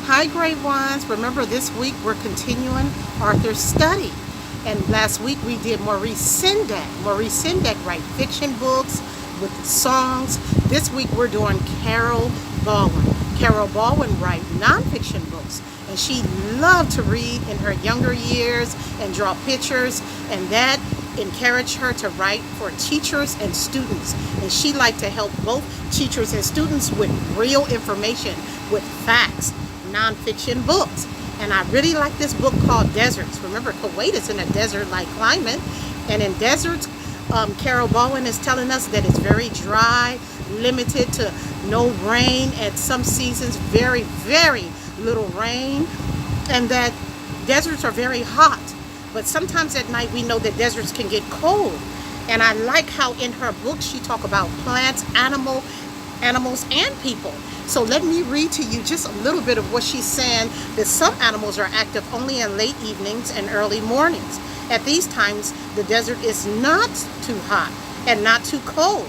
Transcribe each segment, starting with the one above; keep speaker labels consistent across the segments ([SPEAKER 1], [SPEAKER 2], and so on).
[SPEAKER 1] Hi grade ones, remember this week we're continuing Arthur's study. And last week we did Maurice Sendak. Maurice Sendak write fiction books with songs. This week we're doing Carol Baldwin. Carol Baldwin write nonfiction books. And she loved to read in her younger years and draw pictures, and that encouraged her to write for teachers and students. And she liked to help both teachers and students with real information, with facts, nonfiction books. And I really like this book called Deserts. Remember, Kuwait is in a desert-like climate, and in deserts, Carol Baldwin is telling us that it's very dry, limited to no rain, at some seasons very, very little rain, and that deserts are very hot. But sometimes at night we know that deserts can get cold. And I like how in her book she talk about plants, animals, and people. So let me read to you just a little bit of what she's saying, that some animals are active only in late evenings and early mornings. At these times, the desert is not too hot and not too cold.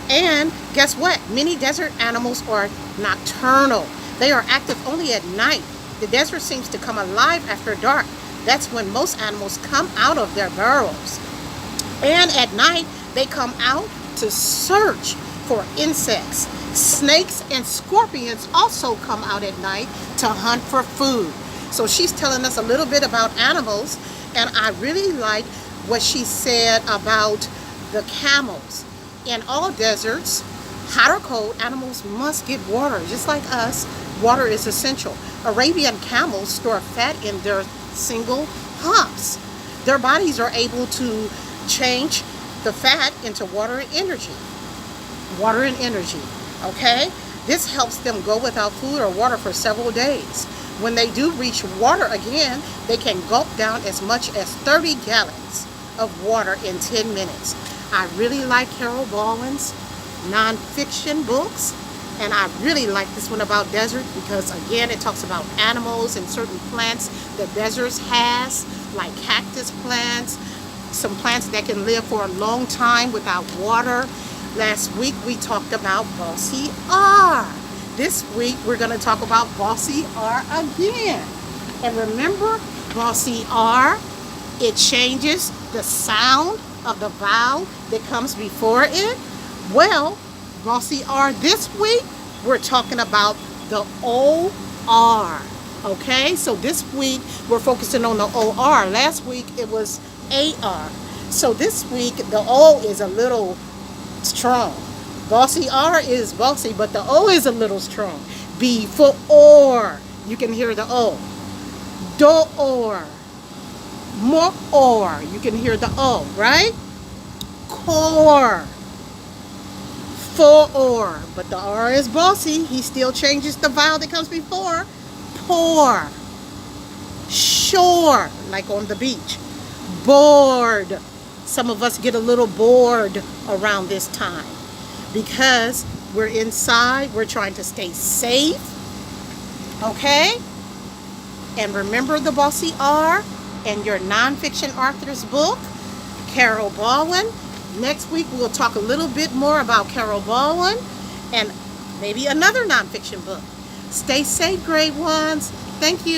[SPEAKER 1] And guess what? Many desert animals are nocturnal. They are active only at night. The desert seems to come alive after dark. That's when most animals come out of their burrows. And at night, they come out to search for insects. Snakes and scorpions also come out at night to hunt for food. So she's telling us a little bit about animals, and I really like what she said about the camels. In all deserts, hot or cold, animals must get water. Just like us, water is essential. Arabian camels store fat in their single humps. Their bodies are able to change the fat into water and energy. Water and energy, okay? This helps them go without food or water for several days. When they do reach water again, they can gulp down as much as 30 gallons of water in 10 minutes. I really like Carol Baldwin's nonfiction books, and I really like this one about desert because, again, it talks about animals and certain plants that deserts has, like cactus plants, some plants that can live for a long time without water. Last week we talked about Bossy R. This week we're going to talk about Bossy R again. And remember, Bossy R, it changes the sound of the vowel that comes before it. Well, Bossy R this week, we're talking about the O-R. Okay, so this week we're focusing on the O-R. Last week it was A-R. So this week the O is a little strong. Bossy R is bossy, but the O is a little strong. B for or. You can hear the O. Do-or. More-or. You can hear the O, right? Core. For-or. But the R is bossy. He still changes the vowel that comes before. Pour. Shore. Like on the beach. Bored. Some of us get a little bored around this time because we're inside, we're trying to stay safe, okay? And remember the Bossy R and your nonfiction Arthur's book, Carol Baldwin. Next week we'll talk a little bit more about Carol Baldwin and maybe another nonfiction book. Stay safe, grade ones. Thank you.